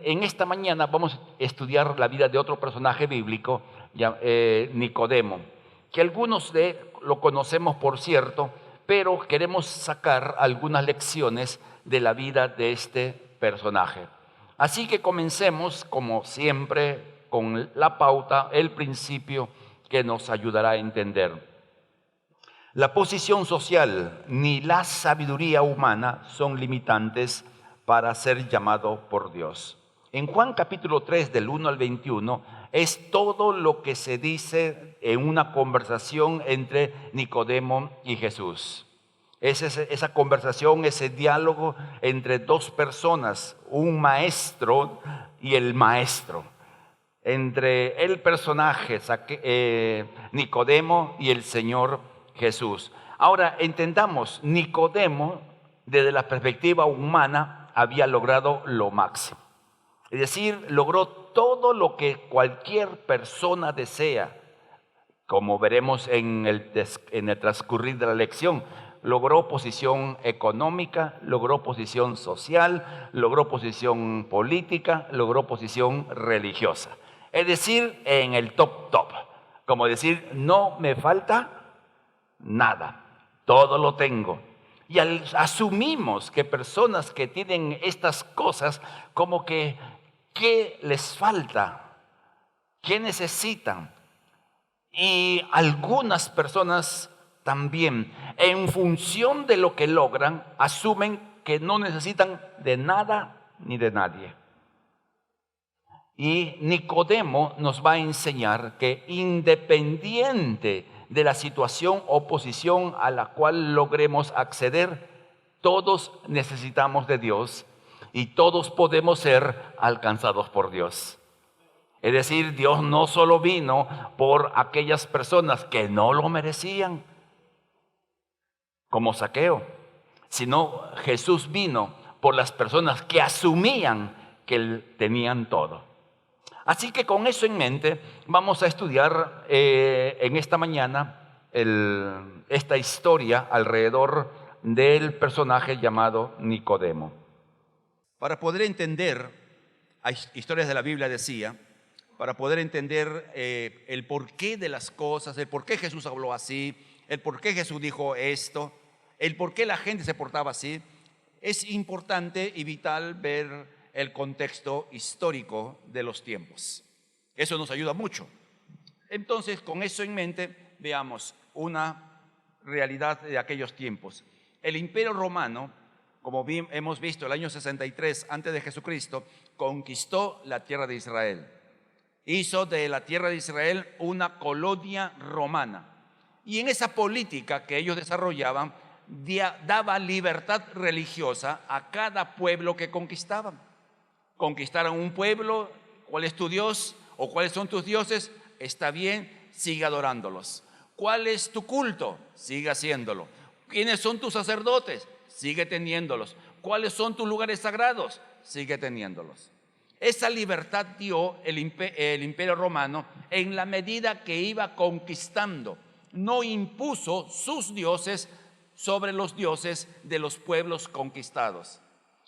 En esta mañana vamos a estudiar la vida de otro personaje bíblico, Nicodemo, que algunos lo conocemos, por cierto, pero queremos sacar algunas lecciones de la vida de este personaje. Así que comencemos, como siempre, con la pauta, el principio que nos ayudará a entender. La posición social ni la sabiduría humana son limitantes para ser llamado por Dios. En Juan capítulo 3, del 1 al 21, es todo lo que se dice en una conversación entre Nicodemo y Jesús. Es esa conversación, ese diálogo entre dos personas, un maestro y el maestro. Entre el personaje Nicodemo y el Señor Jesús. Ahora entendamos, Nicodemo, desde la perspectiva humana, había logrado lo máximo. Es decir, logró todo lo que cualquier persona desea, como veremos en el transcurrir de la lección. Logró posición económica, logró posición social, logró posición política, logró posición religiosa. Es decir, en el top. Como decir, no me falta nada, todo lo tengo. Y asumimos que personas que tienen estas cosas, como que, ¿qué les falta? ¿Qué necesitan? Y algunas personas también, en función de lo que logran, asumen que no necesitan de nada ni de nadie. Y Nicodemo nos va a enseñar que independiente de la situación o posición a la cual logremos acceder, todos necesitamos de Dios y todos podemos ser alcanzados por Dios. Es decir, Dios no solo vino por aquellas personas que no lo merecían, como Zaqueo, sino Jesús vino por las personas que asumían que tenían todo. Así que con eso en mente vamos a estudiar en esta mañana esta historia alrededor del personaje llamado Nicodemo. Para poder entender, hay historias de la Biblia decía, para poder entender el porqué de las cosas, el por qué Jesús habló así, el por qué Jesús dijo esto, el por qué la gente se portaba así, es importante y vital ver el contexto histórico de los tiempos. Eso nos ayuda mucho. Entonces, con eso en mente, veamos una realidad de aquellos tiempos. El Imperio Romano, como hemos visto, el año 63 antes de Jesucristo, conquistó la tierra de Israel. Hizo de la tierra de Israel una colonia romana. Y en esa política que ellos desarrollaban, daba libertad religiosa a cada pueblo que conquistaban. Conquistaron un pueblo, ¿cuál es tu Dios? ¿O cuáles son tus dioses? Está bien, sigue adorándolos. ¿Cuál es tu culto? Sigue haciéndolo. ¿Quiénes son tus sacerdotes? Sigue teniéndolos. ¿Cuáles son tus lugares sagrados? Sigue teniéndolos. Esa libertad dio el Imperio Romano en la medida que iba conquistando. No impuso sus dioses sobre los dioses de los pueblos conquistados.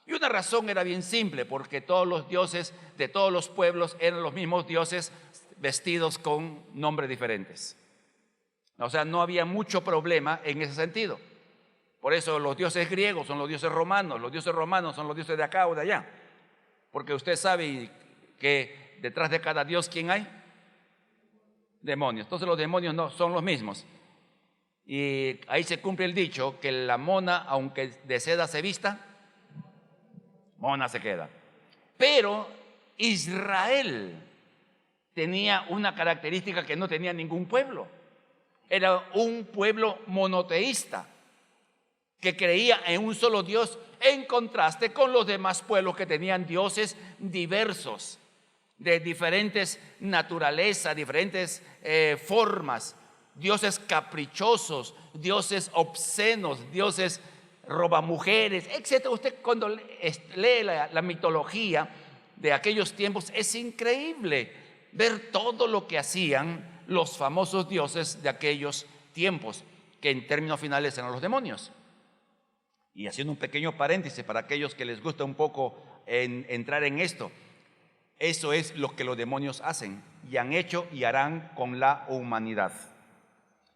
Y una razón era bien simple, porque todos los dioses de todos los pueblos eran los mismos dioses vestidos con nombres diferentes. O sea, no había mucho problema en ese sentido. Por eso los dioses griegos son los dioses romanos son los dioses de acá o de allá. Porque usted sabe que detrás de cada dios, ¿quién hay? Demonios. Entonces los demonios no son los mismos. Y ahí se cumple el dicho que la mona, aunque de seda se vista, mona se queda. Pero Israel tenía una característica que no tenía ningún pueblo. Era un pueblo monoteísta que creía en un solo Dios, en contraste con los demás pueblos que tenían dioses diversos, de diferentes naturalezas, diferentes formas, dioses caprichosos, dioses obscenos, dioses robamujeres, etc. Usted cuando lee la mitología de aquellos tiempos, es increíble ver todo lo que hacían los famosos dioses de aquellos tiempos, que en términos finales eran los demonios. Y haciendo un pequeño paréntesis para aquellos que les gusta un poco entrar en esto, Eso es lo que los demonios hacen y han hecho y harán con la humanidad.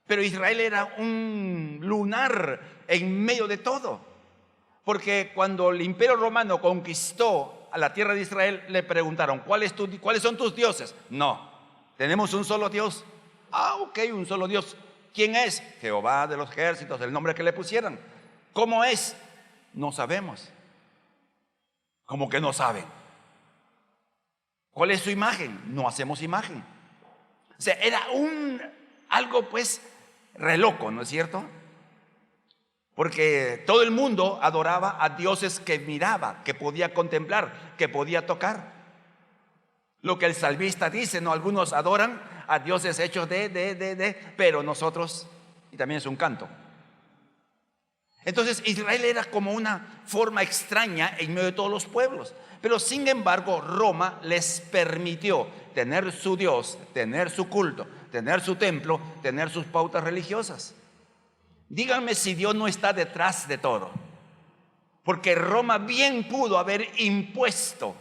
Pero Israel era un lunar en medio de todo, porque cuando el Imperio Romano conquistó a la tierra de Israel, le preguntaron, ¿cuáles son tus dioses? No, tenemos un solo Dios. Ah, ok, un solo Dios. ¿Quién es? Jehová de los ejércitos, el nombre que le pusieran. ¿Cómo es? No sabemos. ¿Cómo que no saben? ¿Cuál es su imagen? No hacemos imagen. O sea, era algo pues re loco, ¿no es cierto? Porque todo el mundo adoraba a dioses que miraba, que podía contemplar, que podía tocar. Lo que el salmista dice, ¿no? Algunos adoran a dioses hechos pero nosotros, y también es un canto. Entonces Israel era como una forma extraña en medio de todos los pueblos. Pero sin embargo Roma les permitió tener su Dios, tener su culto, tener su templo, tener sus pautas religiosas. Díganme si Dios no está detrás de todo. Porque Roma bien pudo haber impuesto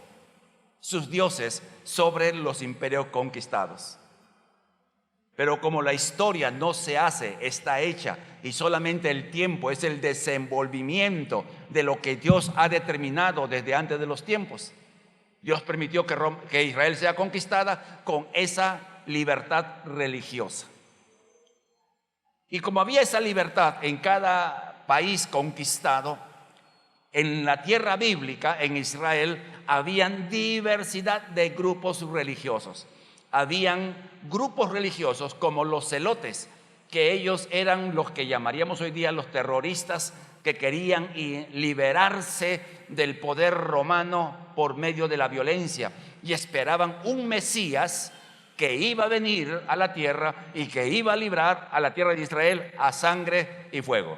sus dioses sobre los imperios conquistados. Pero como la historia no se hace, está hecha, y solamente el tiempo es el desenvolvimiento de lo que Dios ha determinado desde antes de los tiempos. Dios permitió que Israel sea conquistada con esa libertad religiosa. Y como había esa libertad en cada país conquistado, en la tierra bíblica, en Israel, habían diversidad de grupos religiosos. Habían grupos religiosos como los celotes, que ellos eran los que llamaríamos hoy día los terroristas, que querían liberarse del poder romano por medio de la violencia y esperaban un Mesías que iba a venir a la tierra y que iba a librar a la tierra de Israel a sangre y fuego.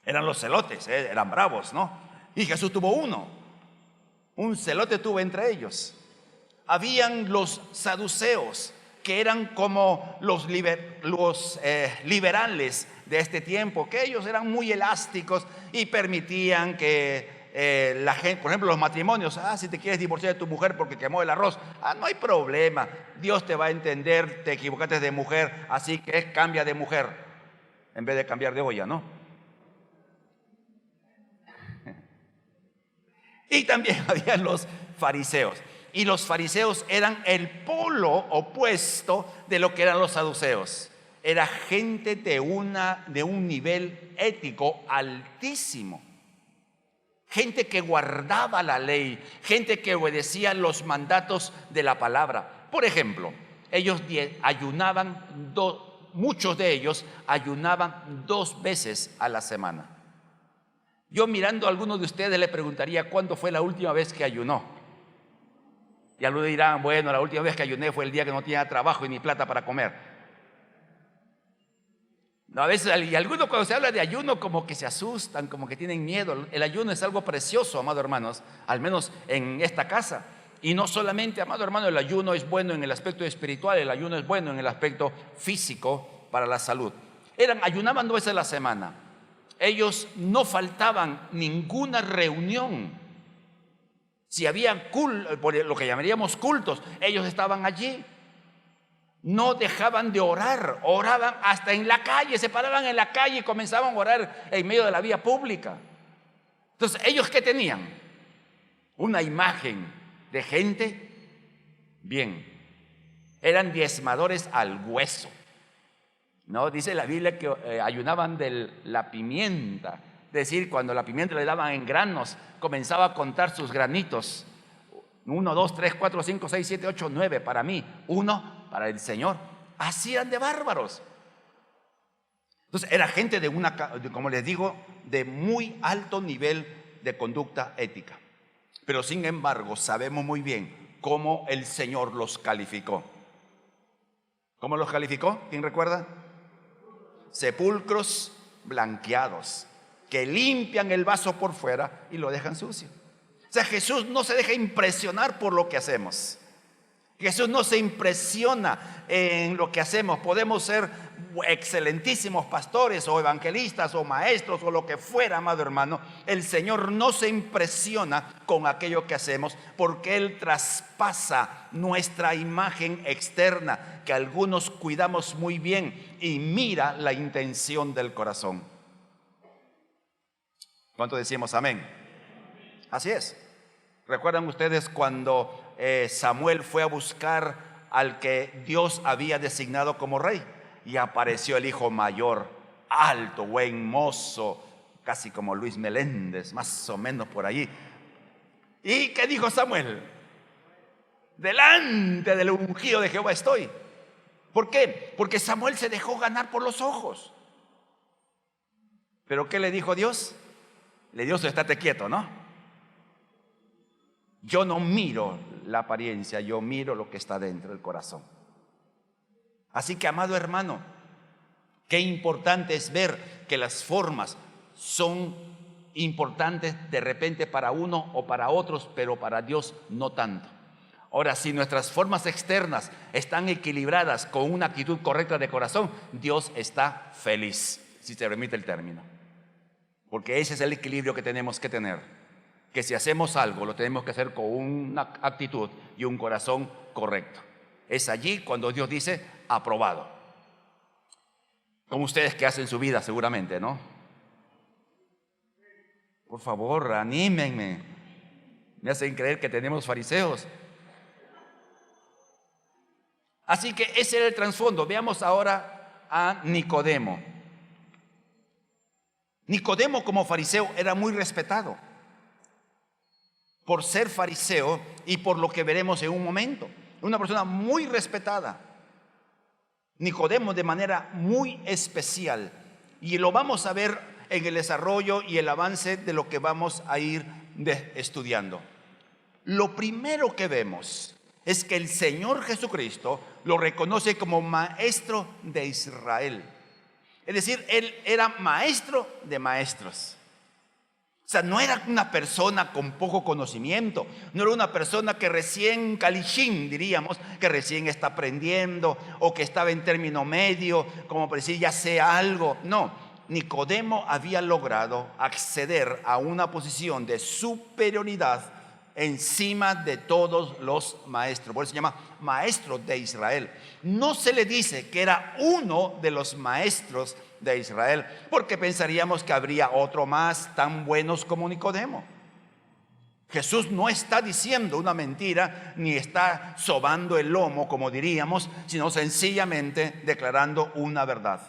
Eran los celotes, eran bravos, ¿no? Y Jesús tuvo un celote tuvo entre ellos. Habían los saduceos, que eran como los liberales de este tiempo, que ellos eran muy elásticos y permitían que la gente, por ejemplo, los matrimonios, si te quieres divorciar de tu mujer porque quemó el arroz, no hay problema, Dios te va a entender, te equivocaste de mujer, así que cambia de mujer en vez de cambiar de olla, ¿no? Y también había los fariseos. Y los fariseos eran el polo opuesto de lo que eran los saduceos. Era gente de un nivel ético altísimo. Gente que guardaba la ley, gente que obedecía los mandatos de la palabra. Por ejemplo, ellos ayunaban, muchos de ellos ayunaban 2 veces a la semana. Yo mirando a algunos de ustedes le preguntaría cuándo fue la última vez que ayunó. Y algunos dirán, bueno, la última vez que ayuné fue el día que no tenía trabajo y ni plata para comer. No, a veces, y algunos cuando se habla de ayuno como que se asustan, como que tienen miedo. El ayuno es algo precioso, amados hermanos, al menos en esta casa. Y no solamente, amado hermano, el ayuno es bueno en el aspecto espiritual, el ayuno es bueno en el aspecto físico para la salud. Ayunaban 2 veces a la semana. Ellos no faltaban ninguna reunión. Si había lo que llamaríamos cultos, ellos estaban allí. No dejaban de orar, oraban hasta en la calle, se paraban en la calle y comenzaban a orar en medio de la vía pública. Entonces, ¿ellos qué tenían? Una imagen de gente bien. Eran diezmadores al hueso. ¿No? Dice la Biblia que ayunaban de la pimienta. Es decir, cuando la pimienta le daban en granos, comenzaba a contar sus granitos. 1, 2, 3, 4, 5, 6, 7, 8, 9 para mí, 1 para el Señor. Así eran de bárbaros. Entonces era gente como les digo, de muy alto nivel de conducta ética. Pero sin embargo sabemos muy bien cómo el Señor los calificó. ¿Cómo los calificó? ¿Quién recuerda? Sepulcros blanqueados, que limpian el vaso por fuera y lo dejan sucio. O sea, Jesús no se deja impresionar por lo que hacemos. Jesús no se impresiona en lo que hacemos. Podemos ser excelentísimos pastores o evangelistas o maestros o lo que fuera, amado hermano. El Señor no se impresiona con aquello que hacemos, porque Él traspasa nuestra imagen externa, que algunos cuidamos muy bien, y mira la intención del corazón. ¿Cuánto decimos amén? Así es. ¿Recuerdan ustedes cuando Samuel fue a buscar al que Dios había designado como rey? Y apareció el hijo mayor, alto, buen mozo, casi como Luis Meléndez, más o menos por allí. ¿Y qué dijo Samuel? Delante del ungido de Jehová estoy. ¿Por qué? Porque Samuel se dejó ganar por los ojos. ¿Pero qué le dijo Dios? Le dio su estate quieto, ¿no? Yo no miro la apariencia, yo miro lo que está dentro del corazón. Así que, amado hermano, qué importante es ver que las formas son importantes de repente para uno o para otros, pero para Dios no tanto. Ahora, si nuestras formas externas están equilibradas con una actitud correcta de corazón, Dios está feliz, si se permite el término. Porque ese es el equilibrio que tenemos que tener. Que si hacemos algo, lo tenemos que hacer con una actitud y un corazón correcto. Es allí cuando Dios dice, aprobado. Como ustedes que hacen su vida seguramente, ¿no? Por favor, anímenme. Me hacen creer que tenemos fariseos. Así que ese era el trasfondo. Veamos ahora a Nicodemo. Nicodemo como fariseo era muy respetado por ser fariseo y por lo que veremos en un momento. Una persona muy respetada. Nicodemo de manera muy especial. Y lo vamos a ver en el desarrollo y el avance de lo que vamos a ir estudiando. Lo primero que vemos es que el Señor Jesucristo lo reconoce como maestro de Israel. Es decir, Él era maestro de maestros. O sea, no era una persona con poco conocimiento, no era una persona que recién calichín, diríamos, que recién está aprendiendo o que estaba en término medio, como por decir ya sé algo. No, Nicodemo había logrado acceder a una posición de superioridad encima de todos los maestros. Por eso se llama maestro de Israel. No se le dice que era uno de los maestros de Israel, porque pensaríamos que habría otro más tan buenos como Nicodemo. Jesús no está diciendo una mentira, ni está sobando el lomo, como diríamos, sino sencillamente declarando una verdad.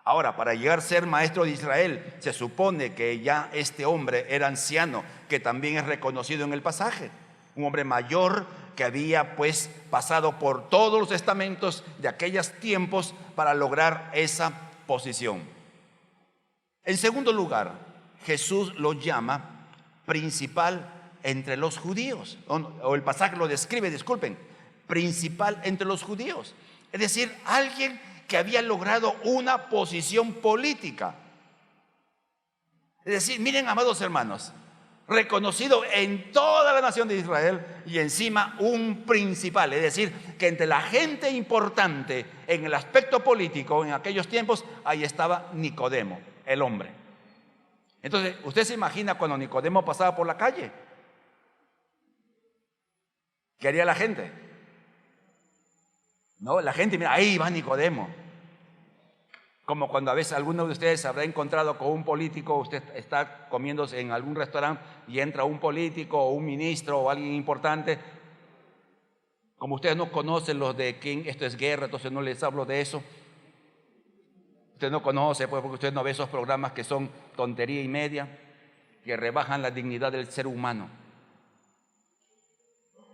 Ahora, para llegar a ser maestro de Israel, se supone que ya este hombre era anciano, que también es reconocido en el pasaje. Un hombre mayor que había pues pasado por todos los estamentos de aquellos tiempos para lograr esa posición. En segundo lugar, Jesús lo llama principal entre los judíos, o el pasaje lo describe, disculpen, principal entre los judíos. Es decir, alguien que había logrado una posición política. Es decir, miren, amados hermanos, reconocido en toda la nación de Israel y encima un principal, es decir, que entre la gente importante en el aspecto político en aquellos tiempos, ahí estaba Nicodemo, el hombre. Entonces, usted se imagina cuando Nicodemo pasaba por la calle, ¿qué haría la gente? No, la gente, mira, ahí va Nicodemo. Como cuando a veces alguno de ustedes se habrá encontrado con un político, usted está comiéndose en algún restaurante y entra un político o un ministro o alguien importante. Como ustedes no conocen los de quién, esto es guerra, entonces no les hablo de eso. Usted no conoce, pues, porque usted no ve esos programas que son tontería y media, que rebajan la dignidad del ser humano.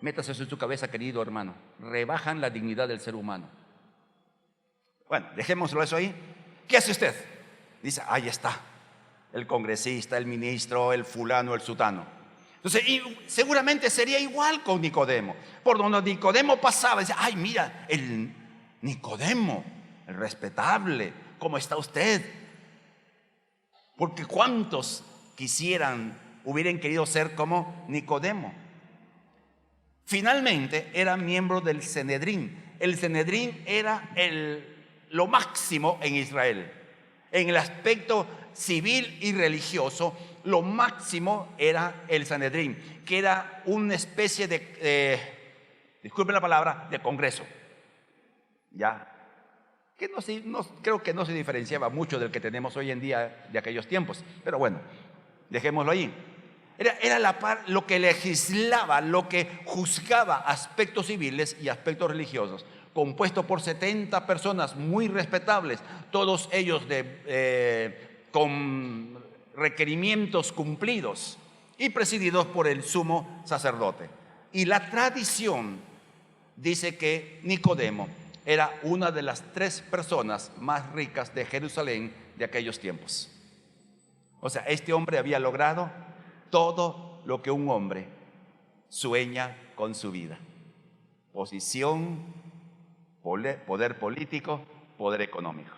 Métase eso en su cabeza, querido hermano. Rebajan la dignidad del ser humano. Bueno, dejémoslo eso ahí. ¿Qué hace usted? Dice, ahí está, el congresista, el ministro, el fulano, el sutano. Entonces, y seguramente sería igual con Nicodemo. Por donde Nicodemo pasaba, dice, ay, mira, el Nicodemo, el respetable, ¿cómo está usted? Porque ¿cuántos hubieran querido ser como Nicodemo? Finalmente era miembro del Sanedrín. El Sanedrín era lo máximo en Israel. En el aspecto civil y religioso, lo máximo era el Sanedrín, que era una especie de, disculpen la palabra, de congreso. ¿Ya? Que creo que no se diferenciaba mucho del que tenemos hoy en día de aquellos tiempos. Pero bueno, dejémoslo ahí. Era lo que legislaba, lo que juzgaba aspectos civiles y aspectos religiosos, compuesto por 70 personas muy respetables, todos ellos con requerimientos cumplidos y presididos por el sumo sacerdote. Y la tradición dice que Nicodemo era una de las 3 personas más ricas de Jerusalén de aquellos tiempos. O sea, este hombre había logrado todo lo que un hombre sueña con su vida: posición, poder político, poder económico.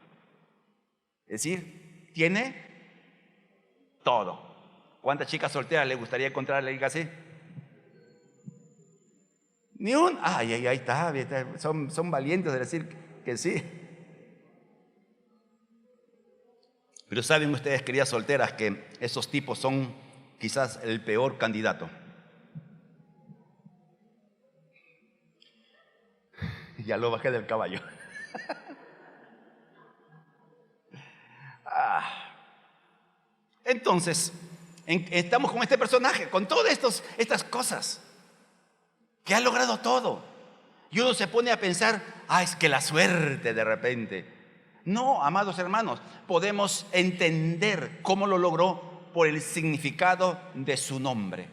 Es decir, tiene todo. ¿Cuántas chicas solteras le gustaría encontrar a alguien así? Ni un. Ahí está. Son valientes de decir que sí. Pero saben ustedes, queridas solteras, que esos tipos son quizás el peor candidato. Ya lo bajé del caballo. Entonces, estamos con este personaje, con todas estas cosas, que ha logrado todo. Y uno se pone a pensar, es que la suerte de repente. No, amados hermanos, podemos entender cómo lo logró por el significado de su nombre.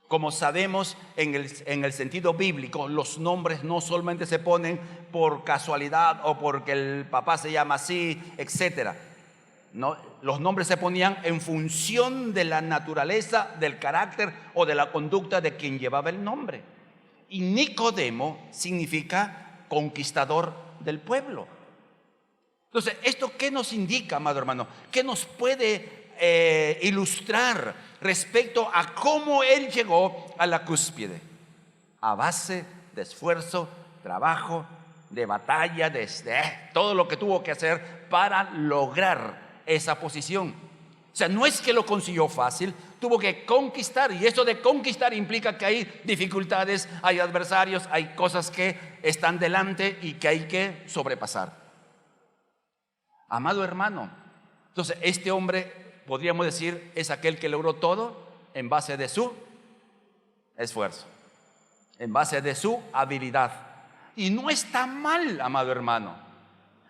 Como sabemos, en el sentido bíblico, los nombres no solamente se ponen por casualidad o porque el papá se llama así, etcétera. No, los nombres se ponían en función de la naturaleza, del carácter o de la conducta de quien llevaba el nombre. Y Nicodemo significa conquistador del pueblo. Entonces, ¿esto qué nos indica, amado hermano? ¿Qué nos puede ilustrar respecto a cómo él llegó a la cúspide? A base de esfuerzo, trabajo, de batalla, de todo lo que tuvo que hacer para lograr esa posición. O sea, no es que lo consiguió fácil, tuvo que conquistar, y eso de conquistar implica que hay dificultades, hay adversarios, hay cosas que están delante y que hay que sobrepasar. Amado hermano, entonces este hombre, podríamos decir, es aquel que logró todo en base de su esfuerzo, en base de su habilidad. Y no está mal, amado hermano.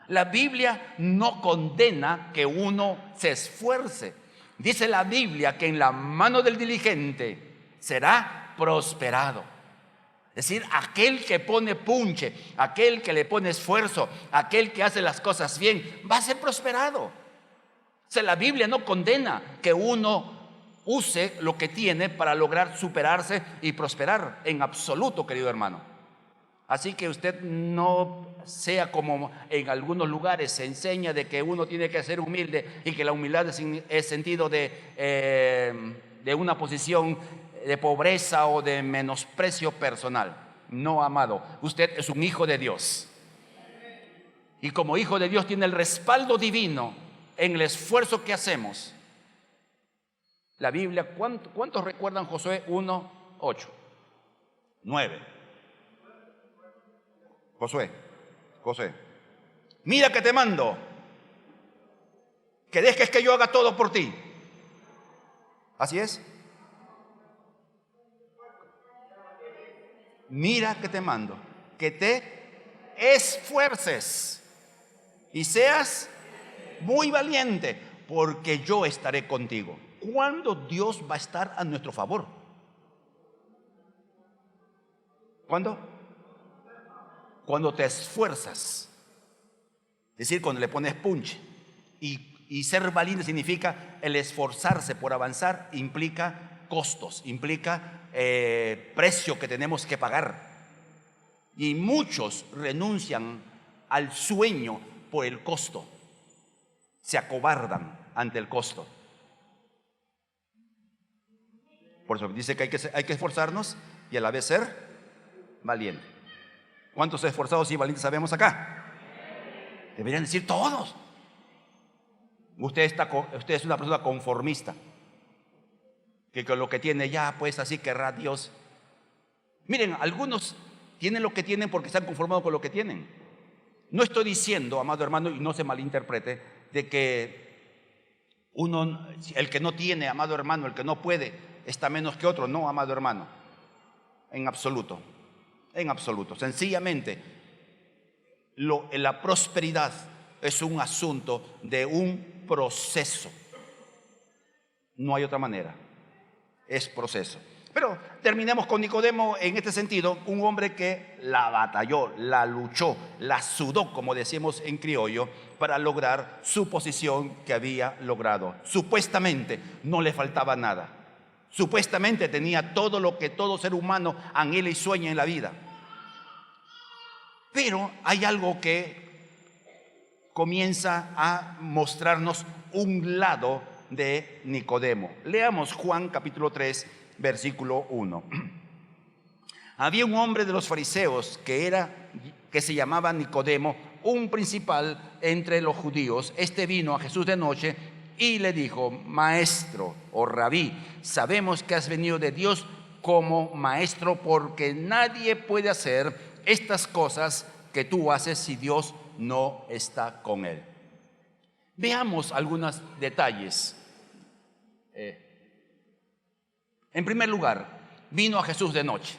La Biblia no condena que uno se esfuerce. Dice la Biblia que en la mano del diligente será prosperado. Es decir, aquel que pone punche, aquel que le pone esfuerzo, aquel que hace las cosas bien, va a ser prosperado. O sea, la Biblia no condena que uno use lo que tiene para lograr superarse y prosperar en absoluto, querido hermano. Así que usted no sea como en algunos lugares se enseña de que uno tiene que ser humilde y que la humildad es sentido de una posición de pobreza o de menosprecio personal. No, amado, usted es un hijo de Dios. Y como hijo de Dios tiene el respaldo divino en el esfuerzo que hacemos. La Biblia, ¿cuántos recuerdan Josué 1:8? 9. Josué, mira que te mando, que dejes que yo haga todo por ti. Así es. Mira que te mando, que te esfuerces y seas muy valiente, porque yo estaré contigo. ¿Cuándo Dios va a estar a nuestro favor? ¿Cuándo? Cuando te esfuerzas. Es decir, cuando le pones punch. Y ser valiente significa el esforzarse por avanzar, implica costos, implica precio que tenemos que pagar. Y muchos renuncian al sueño por el costo. Se acobardan ante el costo. Por eso dice que hay que esforzarnos y a la vez ser valiente. ¿Cuántos esforzados y valientes sabemos acá? Deberían decir todos. Usted es una persona conformista, que con lo que tiene ya, pues así querrá Dios. Miren, algunos tienen lo que tienen porque se han conformado con lo que tienen. No estoy diciendo, amado hermano, y no se malinterprete, de que el que no tiene, amado hermano, el que no puede, está menos que otro. No, amado hermano, en absoluto, en absoluto. Sencillamente, la prosperidad es un asunto de un proceso. No hay otra manera, es proceso. Pero terminemos con Nicodemo en este sentido, un hombre que la batalló, la luchó, la sudó, como decimos en criollo, para lograr su posición que había logrado. Supuestamente no le faltaba nada. Supuestamente tenía todo lo que todo ser humano anhela y sueña en la vida. Pero hay algo que comienza a mostrarnos un lado de Nicodemo. Leamos Juan capítulo 3, versículo 1. Había un hombre de los fariseos que se llamaba Nicodemo, un principal entre los judíos. Este vino a Jesús de noche y le dijo: Maestro o rabí, sabemos que has venido de Dios como maestro, porque nadie puede hacer estas cosas que tú haces si Dios no está con él. Veamos algunos detalles. En primer lugar, vino a Jesús de noche.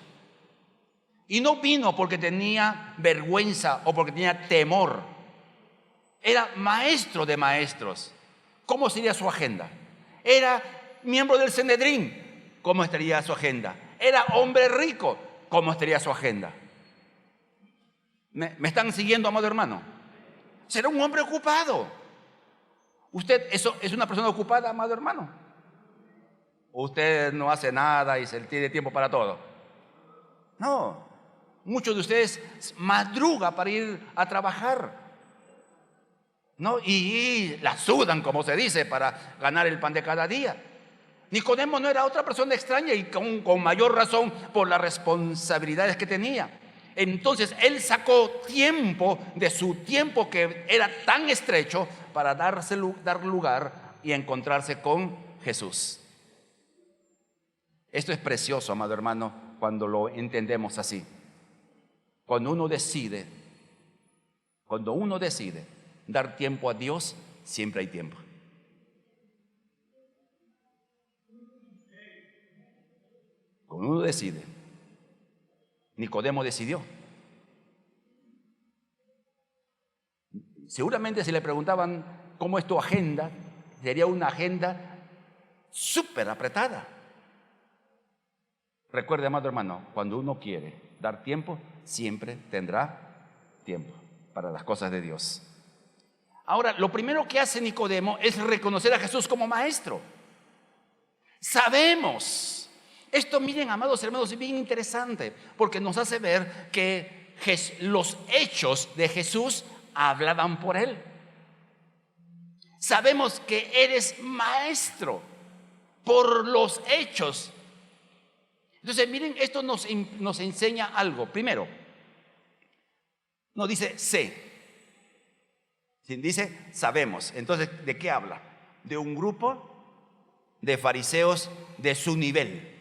Y no vino porque tenía vergüenza o porque tenía temor. Era maestro de maestros. ¿Cómo sería su agenda? Era miembro del Sanedrín. ¿Cómo estaría su agenda? Era hombre rico. ¿Cómo estaría su agenda? ¿Me están siguiendo, amado hermano? Será un hombre ocupado. ¿Usted es una persona ocupada, amado hermano? Usted no hace nada y se tiene tiempo para todo. No, muchos de ustedes madrugan para ir a trabajar, ¿no? Y la sudan, como se dice, para ganar el pan de cada día. Nicodemo no era otra persona extraña y con mayor razón por las responsabilidades que tenía. Entonces él sacó tiempo de su tiempo que era tan estrecho para dar lugar y encontrarse con Jesús. Esto es precioso, amado hermano, cuando lo entendemos así. Cuando uno decide dar tiempo a Dios, siempre hay tiempo. Cuando uno decide, Nicodemo decidió. Seguramente si le preguntaban cómo es tu agenda, sería una agenda súper apretada. Recuerde, amado hermano, cuando uno quiere dar tiempo, siempre tendrá tiempo para las cosas de Dios. Ahora, lo primero que hace Nicodemo es reconocer a Jesús como maestro. Sabemos. Esto, miren, amados hermanos, es bien interesante porque nos hace ver que los hechos de Jesús hablaban por él. Sabemos que eres maestro por los hechos. Entonces, miren, esto nos enseña algo. Primero, no dice sé, dice sabemos. Entonces, ¿de qué habla? De un grupo de fariseos de su nivel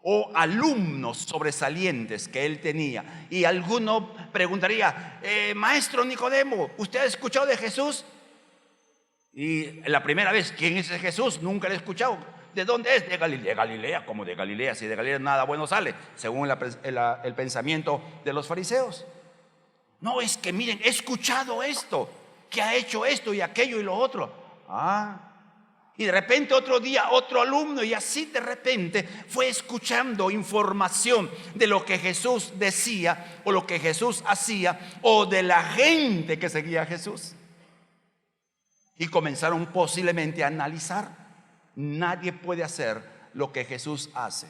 o alumnos sobresalientes que él tenía. Y alguno preguntaría: Maestro Nicodemo, ¿usted ha escuchado de Jesús? Y la primera vez, ¿quién es ese Jesús? Nunca lo he escuchado. ¿De dónde es? De Galilea. ¿Cómo de Galilea? Si de Galilea nada bueno sale, según el pensamiento de los fariseos. No, es que miren, he escuchado esto, que ha hecho esto y aquello y lo otro. Y de repente otro día otro alumno, y así de repente fue escuchando información de lo que Jesús decía o lo que Jesús hacía o de la gente que seguía a Jesús. Y comenzaron posiblemente a analizar. Nadie puede hacer lo que Jesús hace: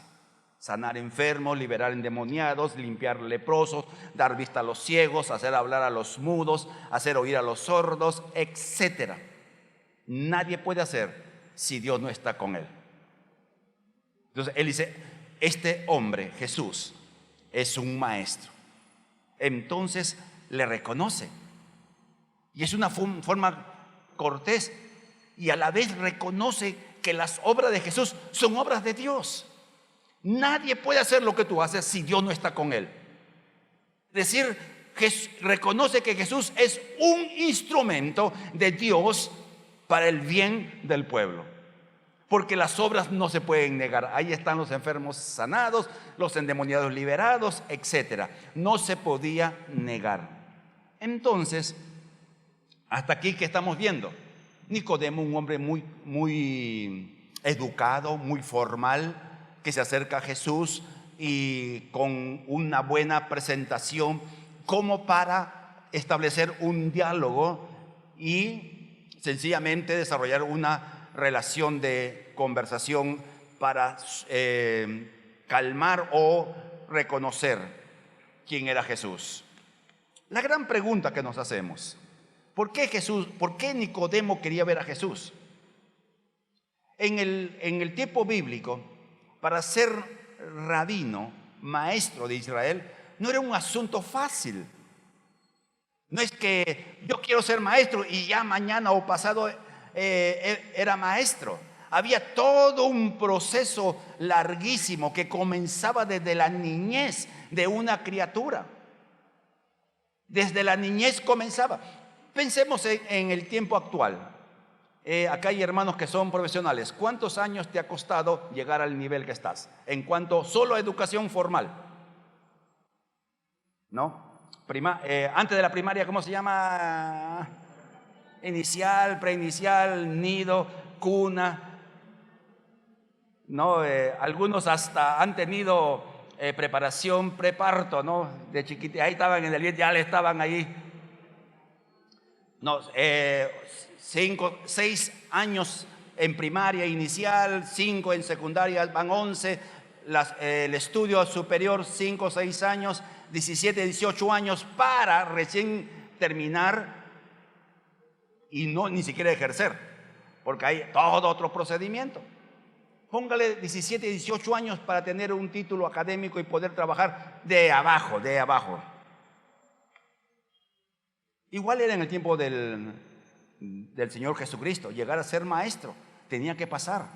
sanar enfermos, liberar endemoniados, limpiar leprosos, dar vista a los ciegos, hacer hablar a los mudos, hacer oír a los sordos, etc. Nadie puede hacer si Dios no está con él. Entonces él dice: este hombre, Jesús, es un maestro. Entonces le reconoce. Y es una forma cortés y a la vez reconoce que las obras de Jesús son obras de Dios. Nadie puede hacer lo que tú haces si Dios no está con él. Es decir, reconoce que Jesús es un instrumento de Dios para el bien del pueblo. Porque las obras no se pueden negar. Ahí están los enfermos sanados, los endemoniados liberados, etc. No se podía negar. Entonces, hasta aquí que estamos viendo, Nicodemo, un hombre muy educado, muy formal, que se acerca a Jesús y con una buena presentación como para establecer un diálogo y sencillamente desarrollar una relación de conversación para calmar o reconocer quién era Jesús. La gran pregunta que nos hacemos: ¿por qué Nicodemo quería ver a Jesús? En el tiempo bíblico, para ser rabino, maestro de Israel, no era un asunto fácil. No es que yo quiero ser maestro y ya mañana o pasado era maestro. Había todo un proceso larguísimo que comenzaba desde la niñez de una criatura. Desde la niñez comenzaba. Pensemos en el tiempo actual. Acá hay hermanos que son profesionales. ¿Cuántos años te ha costado llegar al nivel que estás? En cuanto solo a educación formal. ¿No? Antes de la primaria, ¿cómo se llama? Inicial, preinicial, nido, cuna. ¿No? Algunos hasta han tenido preparación preparto, ¿no? De chiquitito, ahí estaban en el vientre, ya le estaban ahí. No, 6 años en primaria inicial, 5 en secundaria, van 11, el estudio superior 5 o 6 años, 17, 18 años para recién terminar y no ni siquiera ejercer, porque hay todo otro procedimiento. Póngale 17, 18 años para tener un título académico y poder trabajar de abajo. Igual era en el tiempo del Señor Jesucristo. Llegar a ser maestro tenía que pasar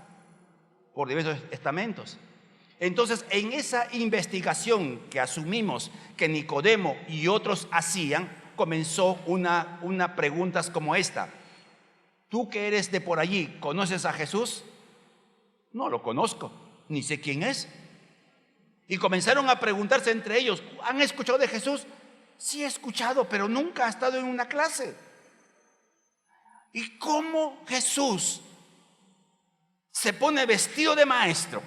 por diversos estamentos. Entonces, en esa investigación que asumimos que Nicodemo y otros hacían, comenzó una preguntas como esta: ¿tú que eres de por allí, conoces a Jesús? No lo conozco, ni sé quién es. Y comenzaron a preguntarse entre ellos: ¿han escuchado de Jesús? Sí he escuchado, pero nunca ha estado en una clase. ¿Y cómo Jesús se pone vestido de maestro,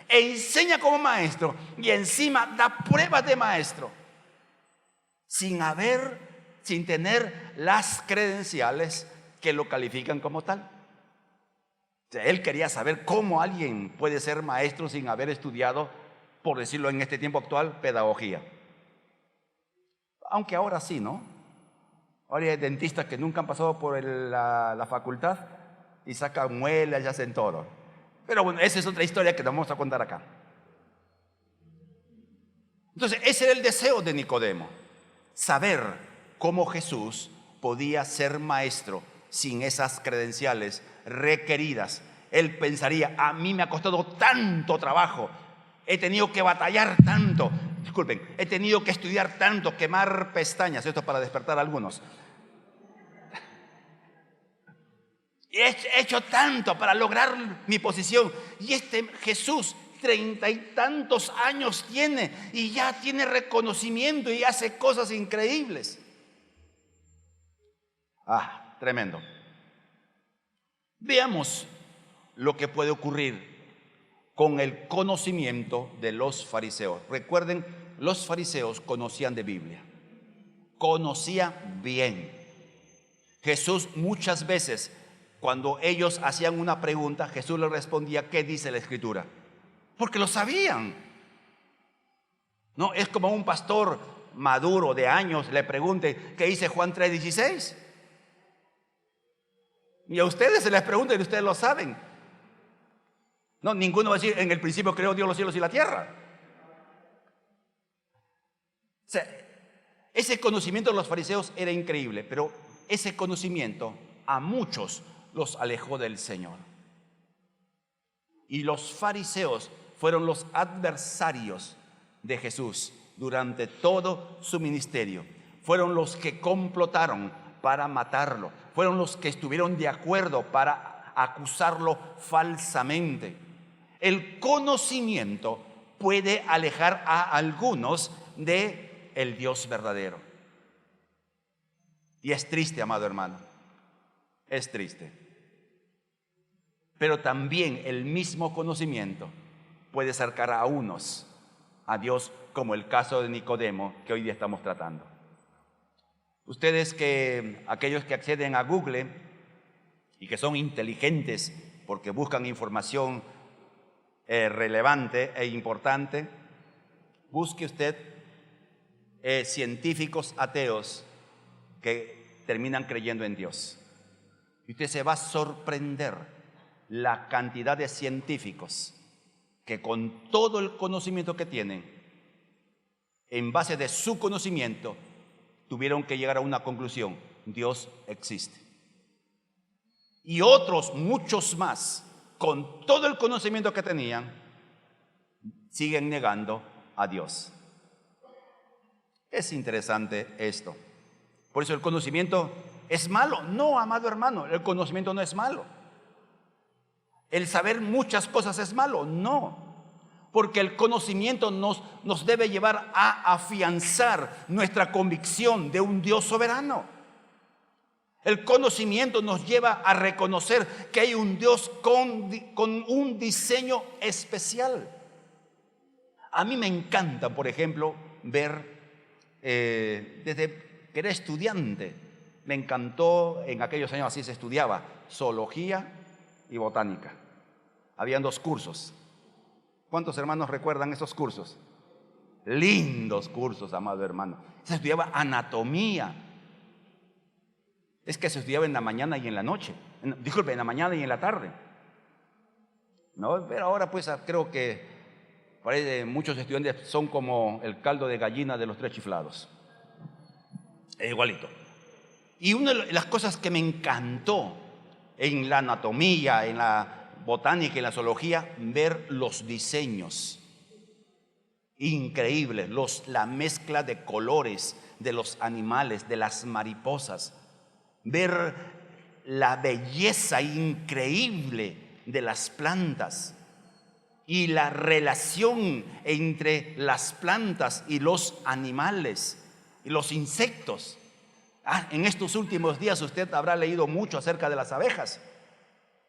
enseña como maestro y encima da pruebas de maestro sin tener las credenciales que lo califican como tal? O sea, él quería saber cómo alguien puede ser maestro sin haber estudiado, por decirlo en este tiempo actual, pedagogía. Aunque ahora sí, ¿no? Ahora hay dentistas que nunca han pasado por la facultad y sacan muelas y hacen todo. Pero bueno, esa es otra historia que nos vamos a contar acá. Entonces, ese era el deseo de Nicodemo: saber cómo Jesús podía ser maestro sin esas credenciales requeridas. Él pensaría: a mí me ha costado tanto trabajo, he tenido que batallar tanto, he tenido que estudiar tanto, quemar pestañas, esto es para despertar a algunos. He hecho tanto para lograr mi posición, y este Jesús 30 y tantos años tiene y ya tiene reconocimiento y hace cosas increíbles. Tremendo. Veamos lo que puede ocurrir con el conocimiento de los fariseos. Recuerden, los fariseos conocían de Biblia, conocían bien. Jesús muchas veces, cuando ellos hacían una pregunta, Jesús les respondía: ¿qué dice la Escritura? Porque lo sabían. No es como un pastor maduro de años le pregunte: ¿qué dice Juan 3:16? Y a ustedes se les pregunta y ustedes lo saben. No, ninguno va a decir, en el principio creó Dios los cielos y la tierra. O sea, ese conocimiento de los fariseos era increíble, pero ese conocimiento a muchos los alejó del Señor. Y los fariseos fueron los adversarios de Jesús durante todo su ministerio. Fueron los que complotaron para matarlo. Fueron los que estuvieron de acuerdo para acusarlo falsamente. El conocimiento puede alejar a algunos de el Dios verdadero. Y es triste, amado hermano, es triste. Pero también el mismo conocimiento puede acercar a unos a Dios, como el caso de Nicodemo que hoy día estamos tratando. Aquellos que acceden a Google y que son inteligentes porque buscan información relevante e importante, busque usted científicos ateos que terminan creyendo en Dios. Y usted se va a sorprender la cantidad de científicos que con todo el conocimiento que tienen, en base de su conocimiento, tuvieron que llegar a una conclusión: Dios existe. Y otros, muchos más, con todo el conocimiento que tenían, siguen negando a Dios. Es interesante esto. Por eso el conocimiento es malo. No, amado hermano, el conocimiento no es malo. El saber muchas cosas es malo. No. Porque el conocimiento nos debe llevar a afianzar nuestra convicción de un Dios soberano. El conocimiento nos lleva a reconocer que hay un Dios con un diseño especial. A mí me encanta, por ejemplo, ver, desde que era estudiante, me encantó, en aquellos años así se estudiaba, zoología y botánica. Habían 2 cursos. ¿Cuántos hermanos recuerdan esos cursos? Lindos cursos, amado hermano. Se estudiaba anatomía. Es que se estudiaba en la mañana y en la noche. Disculpe, en la mañana y en la tarde. ¿No? Pero ahora pues creo que muchos estudiantes son como el caldo de gallina de los 3 chiflados. Igualito. Y una de las cosas que me encantó en la anatomía, en la botánica y la zoología, ver los diseños increíbles, la mezcla de colores de los animales, de las mariposas, ver la belleza increíble de las plantas y la relación entre las plantas y los animales y los insectos. En estos últimos días usted habrá leído mucho acerca de las abejas.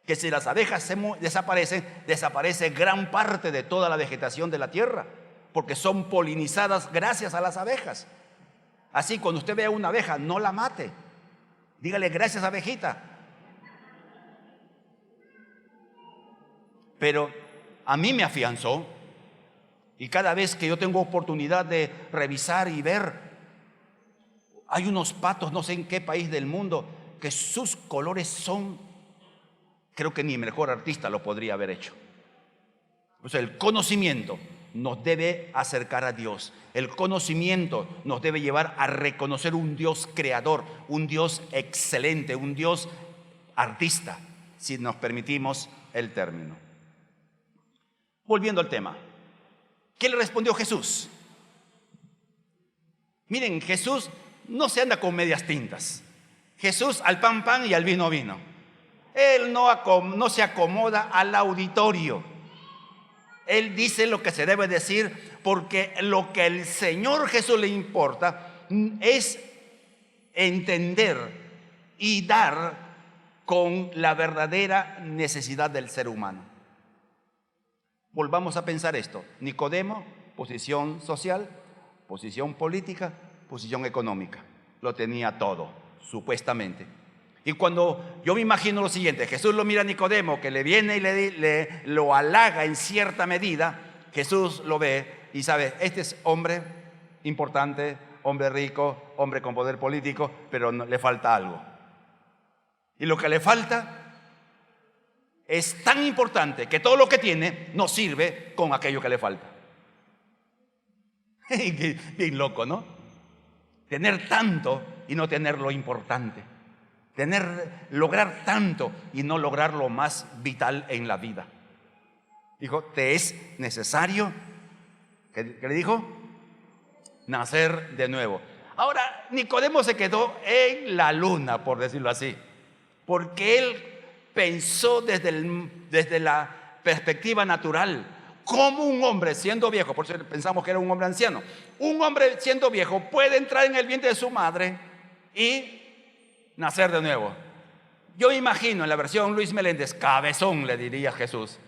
Que si las abejas desaparece gran parte de toda la vegetación de la tierra, porque son polinizadas gracias a las abejas. Así, cuando usted vea una abeja, no la mate. Dígale: gracias, abejita. Pero a mí me afianzó, y cada vez que yo tengo oportunidad de revisar y ver, hay unos patos, no sé en qué país del mundo, que sus colores son... Creo que ni el mejor artista lo podría haber hecho. O sea, el conocimiento nos debe acercar a Dios. El conocimiento nos debe llevar a reconocer un Dios creador, un Dios excelente, un Dios artista, si nos permitimos el término. Volviendo al tema, ¿qué le respondió Jesús? Miren, Jesús no se anda con medias tintas. Jesús al pan, pan y al vino, vino. Él no se acomoda al auditorio. Él dice lo que se debe decir, porque lo que al Señor Jesús le importa es entender y dar con la verdadera necesidad del ser humano. Volvamos a pensar esto. Nicodemo, posición social, posición política, posición económica. Lo tenía todo, supuestamente. Y cuando yo me imagino lo siguiente, Jesús lo mira a Nicodemo, que le viene y lo halaga en cierta medida, Jesús lo ve y sabe: este es hombre importante, hombre rico, hombre con poder político, pero le falta algo. Y lo que le falta es tan importante que todo lo que tiene no sirve con aquello que le falta. Bien loco, ¿no? Tener tanto y no tener lo importante. Lograr tanto y no lograr lo más vital en la vida. Dijo, te es necesario, ¿qué le dijo? Nacer de nuevo. Ahora, Nicodemo se quedó en la luna, por decirlo así, porque él pensó desde la perspectiva natural. ¿Cómo un hombre siendo viejo, por eso pensamos que era un hombre anciano, un hombre siendo viejo puede entrar en el vientre de su madre y nacer de nuevo? Yo imagino en la versión Luis Meléndez, cabezón le diría Jesús,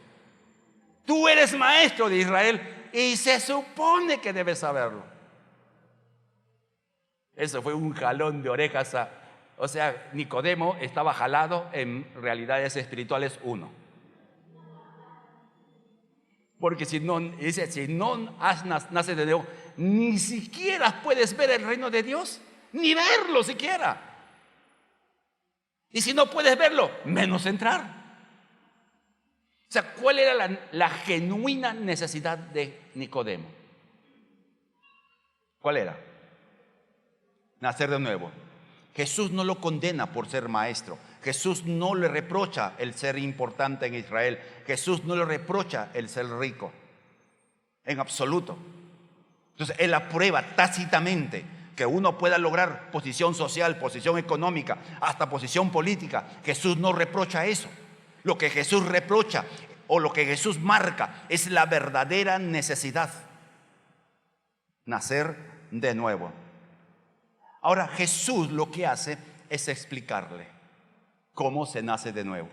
tú eres maestro de Israel y se supone que debes saberlo. Eso fue un jalón de orejas. O sea, Nicodemo estaba jalado en realidades espirituales 1. Porque si no naces de nuevo, ni siquiera puedes ver el reino de Dios, ni verlo siquiera. Y si no puedes verlo, menos entrar. O sea, ¿cuál era la genuina necesidad de Nicodemo? ¿Cuál era? Nacer de nuevo. Jesús no lo condena por ser maestro. Jesús no le reprocha el ser importante en Israel. Jesús no le reprocha el ser rico. En absoluto. Entonces, Él aprueba tácitamente que uno pueda lograr posición social, posición económica, hasta posición política. Jesús no reprocha eso. Lo que Jesús reprocha o lo que Jesús marca es la verdadera necesidad. Nacer de nuevo. Ahora Jesús lo que hace es explicarle cómo se nace de nuevo.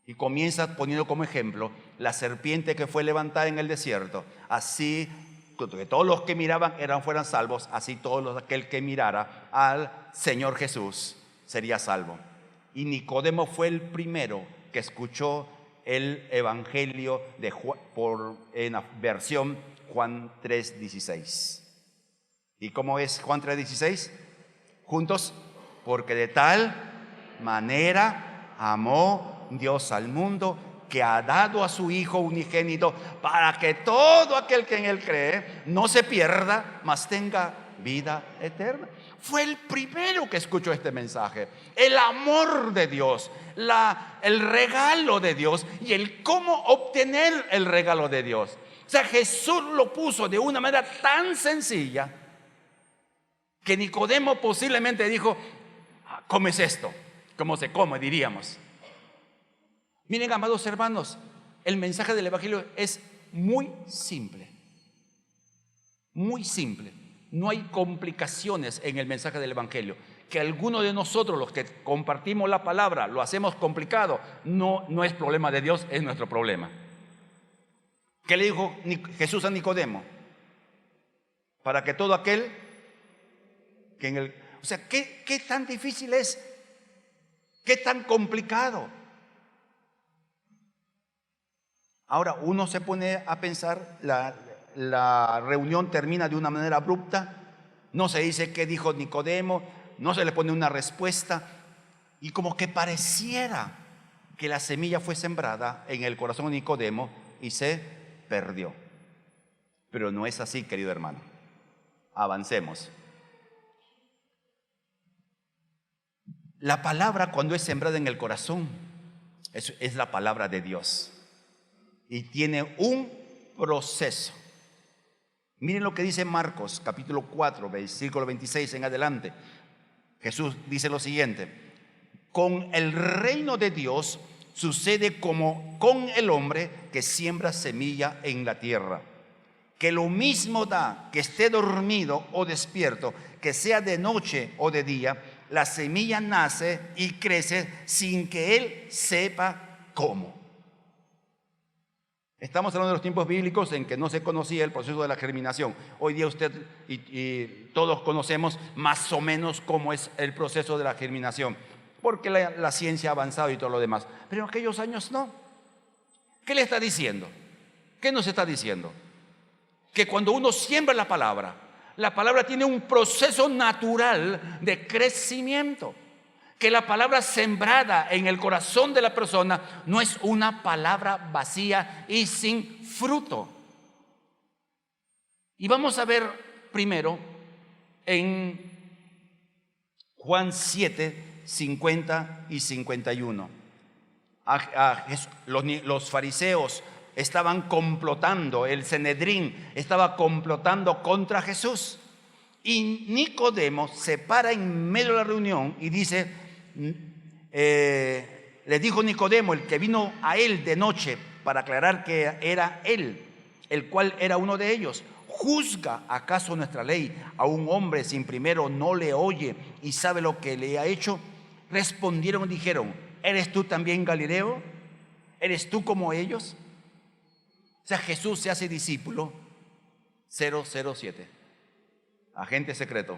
Y comienza poniendo como ejemplo la serpiente que fue levantada en el desierto. Así que todos los que miraban fueran salvos, así aquel que mirara al Señor Jesús sería salvo. Y Nicodemo fue el primero que escuchó el evangelio de Juan, en la versión Juan 3:16. ¿Y cómo es Juan 3:16? Juntos, porque de tal manera amó Dios al mundo que ha dado a su Hijo unigénito para que todo aquel que en Él cree no se pierda, mas tenga vida eterna. Fue el primero que escuchó este mensaje. El amor de Dios, el regalo de Dios y el cómo obtener el regalo de Dios. O sea, Jesús lo puso de una manera tan sencilla que Nicodemo posiblemente dijo, ¿cómo es esto? ¿Cómo se come, diríamos? Miren, amados hermanos, el mensaje del evangelio es muy simple. Muy simple. No hay complicaciones en el mensaje del evangelio. Que alguno de nosotros, los que compartimos la palabra, lo hacemos complicado, no es problema de Dios, es nuestro problema. ¿Qué le dijo Jesús a Nicodemo? Para que todo aquel que o sea, ¿qué tan difícil es? ¿Qué tan complicado? Ahora uno se pone a pensar, la reunión termina de una manera abrupta, no se dice qué dijo Nicodemo, no se le pone una respuesta, y como que pareciera que la semilla fue sembrada en el corazón de Nicodemo y se perdió. Pero no es así, querido hermano. Avancemos. La palabra, cuando es sembrada en el corazón, es la palabra de Dios. Y tiene un proceso. Miren lo que dice Marcos, capítulo 4, versículo 26 en adelante. Jesús dice lo siguiente: con el reino de Dios sucede como con el hombre que siembra semilla en la tierra, que lo mismo da que esté dormido o despierto, que sea de noche o de día, la semilla nace y crece sin que él sepa cómo. Estamos hablando de los tiempos bíblicos en que no se conocía el proceso de la germinación. Hoy día usted y todos conocemos más o menos cómo es el proceso de la germinación, porque la ciencia ha avanzado y todo lo demás. Pero en aquellos años no. ¿Qué le está diciendo? ¿Qué nos está diciendo? Que cuando uno siembra la palabra tiene un proceso natural de crecimiento. que la palabra sembrada en el corazón de la persona no es una palabra vacía y sin fruto. Y vamos a ver primero en Juan 7, 50 y 51. Los fariseos estaban complotando, el Sanedrín estaba complotando contra Jesús. Y Nicodemo se para en medio de la reunión y dice, les dijo Nicodemo, el que vino a él de noche para aclarar que era él, el cual era uno de ellos: ¿juzga acaso nuestra ley a un hombre sin primero no le oye y sabe lo que le ha hecho? Respondieron y dijeron: ¿eres tú también Galileo? ¿Eres tú como ellos? O sea, Jesús se hace discípulo 007, agente secreto.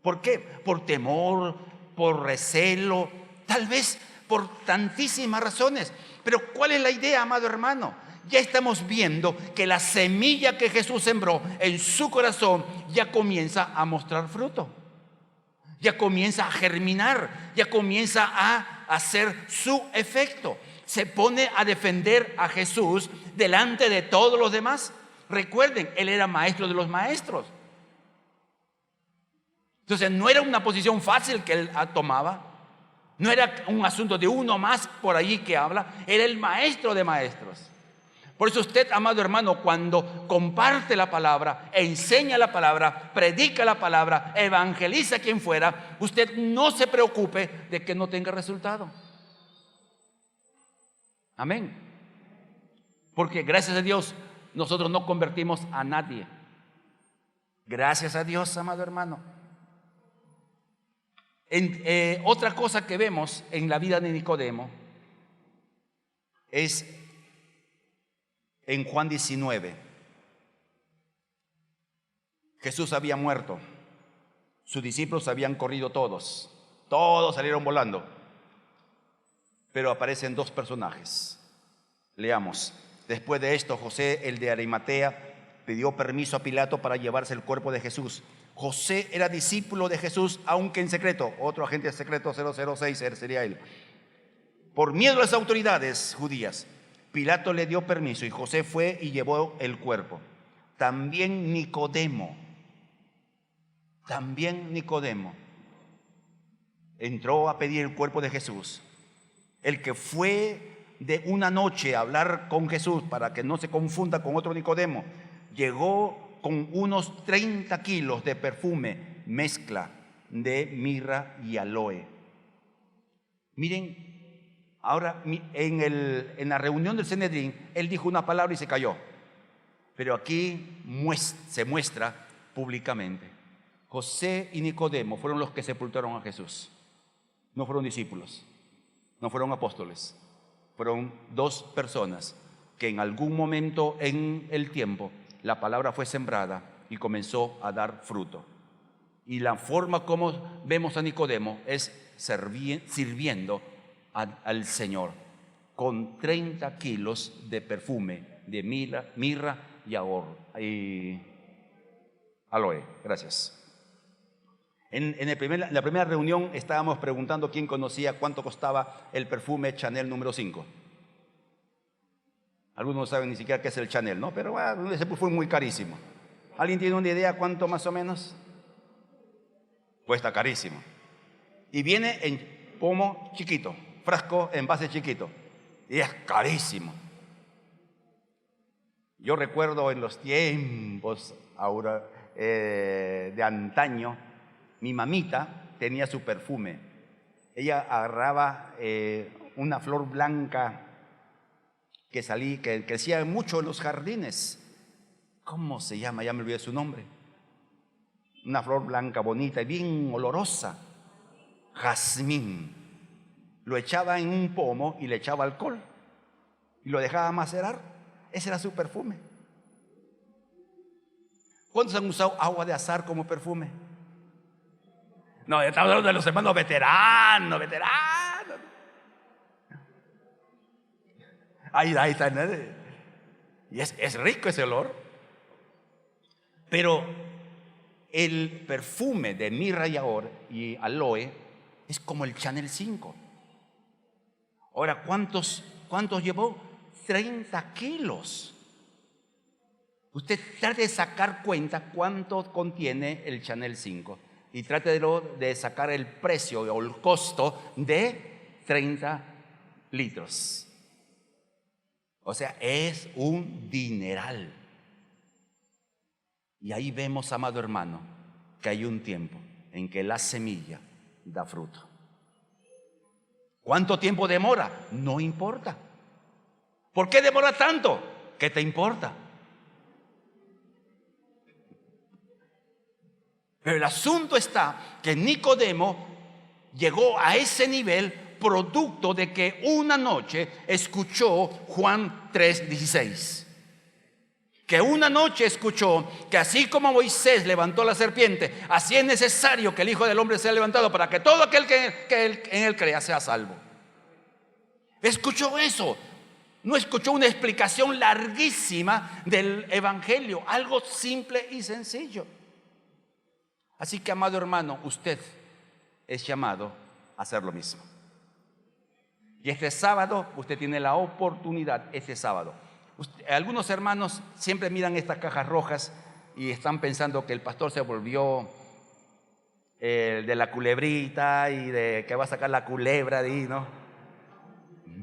¿Por qué? Por temor, por recelo, tal vez por tantísimas razones. Pero ¿cuál es la idea, amado hermano? Ya estamos viendo que la semilla que Jesús sembró en su corazón ya comienza a mostrar fruto. Ya comienza a germinar, ya comienza a hacer su efecto. Se pone a defender a Jesús delante de todos los demás. Recuerden, él era maestro de los maestros. Entonces no era una posición fácil que él tomaba. No era un asunto de uno más por allí que habla. Era el maestro de maestros. Por eso usted, amado hermano, cuando comparte la palabra, enseña la palabra, predica la palabra, evangeliza a quien fuera, usted no se preocupe de que no tenga resultado. Amén. Porque gracias a Dios nosotros no convertimos a nadie. Gracias a Dios, amado hermano. Otra cosa que vemos en la vida de Nicodemo es en Juan 19. Jesús había muerto. Sus discípulos habían corrido todos. Todos salieron volando. Pero aparecen dos personajes. Leamos. Después de esto, José, el de Arimatea, pidió permiso a Pilato para llevarse el cuerpo de Jesús. José era discípulo de Jesús, aunque en secreto. Otro agente secreto 006 sería él. Por miedo a las autoridades judías, Pilato le dio permiso y José fue y llevó el cuerpo. También Nicodemo entró a pedir el cuerpo de Jesús. El que fue de una noche a hablar con Jesús para que no se confunda con otro Nicodemo, llegó con unos 30 kilos de perfume, mezcla de mirra y aloe. Miren, ahora en la reunión del Sanedrín, él dijo una palabra y se cayó. Pero aquí se muestra públicamente. José y Nicodemo fueron los que sepultaron a Jesús. No fueron discípulos, no fueron apóstoles. Fueron dos personas que en algún momento en el tiempo la palabra fue sembrada y comenzó a dar fruto. Y la forma como vemos a Nicodemo es sirviendo al Señor con 30 kilos de perfume de mirra y aloe. Gracias. En la primera reunión estábamos preguntando quién conocía cuánto costaba el perfume Chanel número 5. Algunos no saben ni siquiera qué es el Chanel, ¿no? Pero ese perfume es muy carísimo. ¿Alguien tiene una idea cuánto más o menos? Cuesta carísimo. Y viene en pomo chiquito, frasco, envase chiquito. Y es carísimo. Yo recuerdo en los tiempos de antaño, mi mamita tenía su perfume. Ella agarraba una flor blanca que crecía mucho en los jardines. ¿Cómo se llama? Ya me olvidé su nombre. Una flor blanca bonita y bien olorosa. Jazmín. Lo echaba en un pomo y le echaba alcohol. Y lo dejaba macerar. Ese era su perfume. ¿Cuántos han usado agua de azahar como perfume? No, estamos hablando de los hermanos veteranos. Ahí está. Y es rico ese olor. Pero el perfume de mirra y aloe Es como el Chanel 5. Ahora, ¿cuántos llevó? 30 kilos. Usted trate de sacar cuenta cuánto contiene el Chanel 5 y trate de sacar el precio o el costo de 30 litros. O sea, es un dineral. Y ahí vemos, amado hermano, que hay un tiempo en que la semilla da fruto. ¿Cuánto tiempo demora? No importa. ¿Por qué demora tanto? ¿Qué te importa? Pero el asunto está que Nicodemo llegó a ese nivel producto de que una noche escuchó Juan 3:16. Que una noche escuchó que así como Moisés levantó la serpiente, así es necesario que el Hijo del Hombre sea levantado para que todo aquel que en él crea sea salvo. Escuchó eso. No escuchó una explicación larguísima del Evangelio, algo simple y sencillo. Así que, amado hermano, usted es llamado a hacer lo mismo. Y este sábado, usted tiene la oportunidad, este sábado. Algunos hermanos siempre miran estas cajas rojas y están pensando que el pastor se volvió de la culebrita y de que va a sacar la culebra de ahí, ¿no?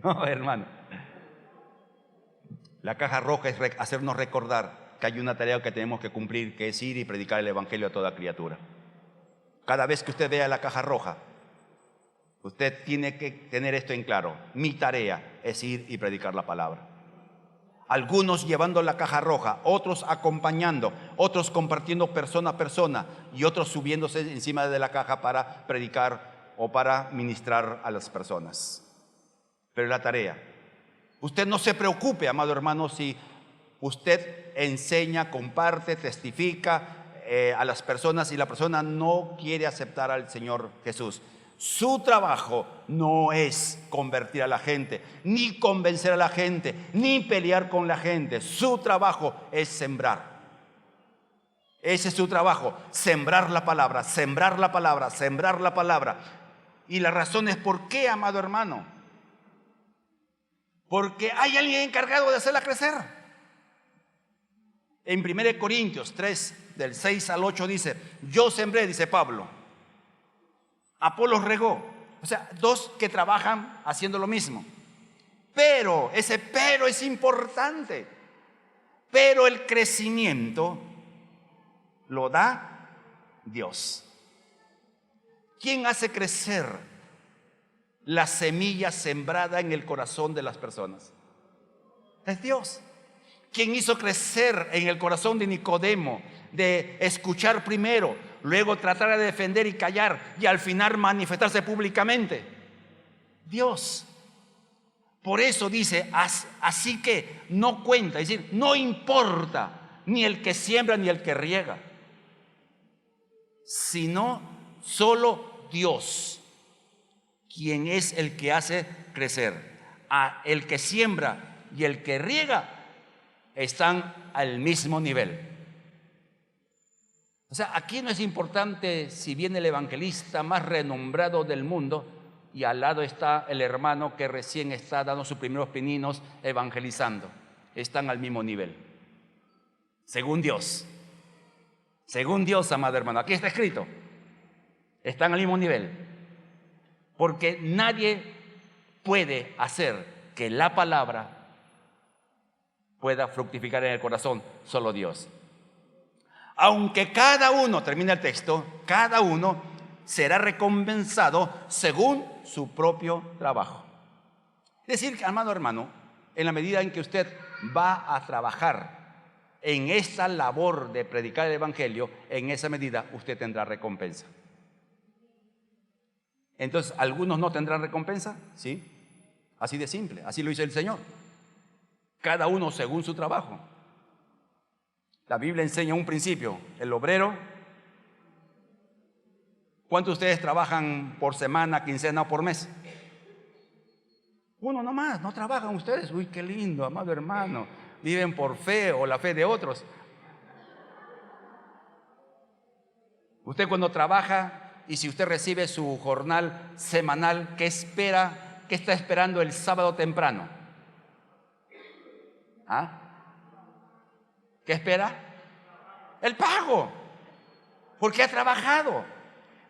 No, hermano. La caja roja es hacernos recordar que hay una tarea que tenemos que cumplir, que es ir y predicar el Evangelio a toda criatura. Cada vez que usted vea la caja roja, usted tiene que tener esto en claro. Mi tarea es ir y predicar la palabra. Algunos llevando la caja roja, otros acompañando, otros compartiendo persona a persona y otros subiéndose encima de la caja para predicar o para ministrar a las personas. Pero la tarea. Usted no se preocupe, amado hermano, si usted enseña, comparte, testifica a las personas y la persona no quiere aceptar al Señor Jesús. Su trabajo no es convertir a la gente, ni convencer a la gente, ni pelear con la gente. Su trabajo es sembrar. Ese es su trabajo, sembrar la palabra, sembrar la palabra, sembrar la palabra. Y la razón es ¿por qué, amado hermano? Porque hay alguien encargado de hacerla crecer. En 1 Corintios 3, del 6 al 8 dice, yo sembré, dice Pablo. Apolos regó. O sea, dos que trabajan haciendo lo mismo. Pero, ese pero es importante. Pero el crecimiento lo da Dios. ¿Quién hace crecer la semilla sembrada en el corazón de las personas? Es Dios. ¿Quién hizo crecer en el corazón de Nicodemo de escuchar primero, luego tratar de defender y callar y al final manifestarse públicamente? Dios. Por eso dice, así que no cuenta, es decir, no importa ni el que siembra ni el que riega, sino solo Dios, quien es el que hace crecer. El que siembra y el que riega están al mismo nivel. O sea, aquí no es importante si viene el evangelista más renombrado del mundo y al lado está el hermano que recién está dando sus primeros pininos evangelizando. Están al mismo nivel. Según Dios. Según Dios, amado hermano. Aquí está escrito. Están al mismo nivel. Porque nadie puede hacer que la palabra pueda fructificar en el corazón, solo Dios. Aunque cada uno, termina el texto, cada uno será recompensado según su propio trabajo. Es decir, amado hermano, en la medida en que usted va a trabajar en esta labor de predicar el Evangelio, en esa medida usted tendrá recompensa. Entonces, ¿algunos no tendrán recompensa? Sí, así de simple, así lo hizo el Señor. Cada uno según su trabajo. La Biblia enseña un principio. El obrero. ¿Cuántos de ustedes trabajan por semana, quincena o por mes? Uno nomás, no trabajan ustedes. Uy, qué lindo, amado hermano. Viven por fe o la fe de otros. Usted cuando trabaja Y si usted recibe su jornal semanal, ¿qué espera? ¿Qué está esperando el sábado temprano? ¿Ah? ¿Qué espera? El pago, porque ha trabajado.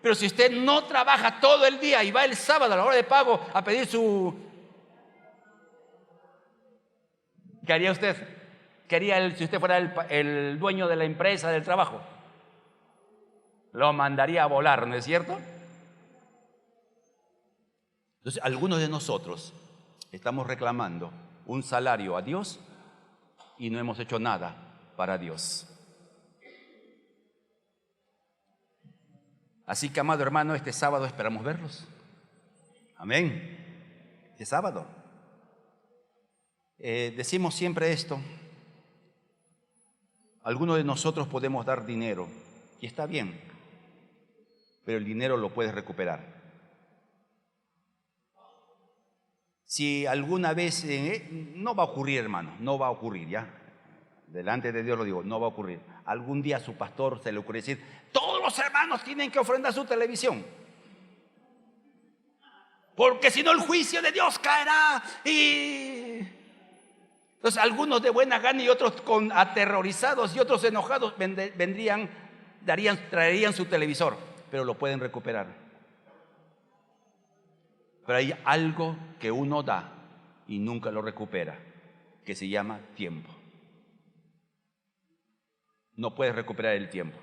Pero si usted no trabaja todo el día y va el sábado a la hora de pago a pedir su... ¿Qué haría usted? ¿Qué haría él si usted fuera el dueño de la empresa, del trabajo? Lo mandaría a volar, ¿no es cierto? Entonces, algunos de nosotros estamos reclamando un salario a Dios y no hemos hecho nada para Dios. Así que, amado hermano, este sábado esperamos verlos. Amén. Este sábado. Decimos siempre esto. Algunos de nosotros podemos dar dinero y está bien, pero el dinero lo puedes recuperar. Si alguna vez, no va a ocurrir, hermano, no va a ocurrir, ya. Delante de Dios lo digo, no va a ocurrir. Algún día a su pastor se le ocurre decir, todos los hermanos tienen que ofrendar su televisión, porque si no el juicio de Dios caerá. Y entonces algunos de buena gana y otros aterrorizados y otros enojados traerían su televisor, pero lo pueden recuperar. Pero hay algo que uno da y nunca lo recupera, que se llama tiempo. No puedes recuperar el tiempo.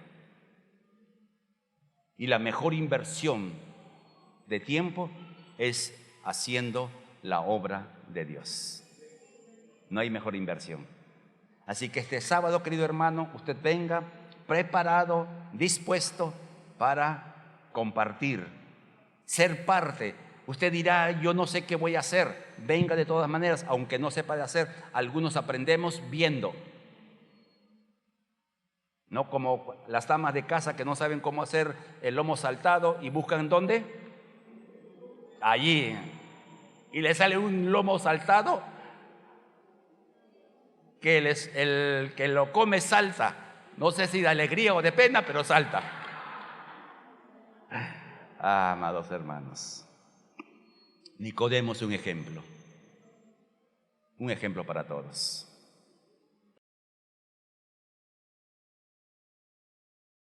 Y la mejor inversión de tiempo es haciendo la obra de Dios. No hay mejor inversión. Así que este sábado, querido hermano, usted venga preparado, dispuesto para compartir, ser parte. Usted dirá, yo no sé qué voy a hacer. Venga de todas maneras, aunque no sepa de hacer. Algunos aprendemos viendo. No como las damas de casa que no saben cómo hacer el lomo saltado y buscan ¿dónde? Allí. Y le sale un lomo saltado que el que lo come salta. No sé si de alegría o de pena, pero salta. Ah, amados hermanos. Nicodemo es un ejemplo para todos.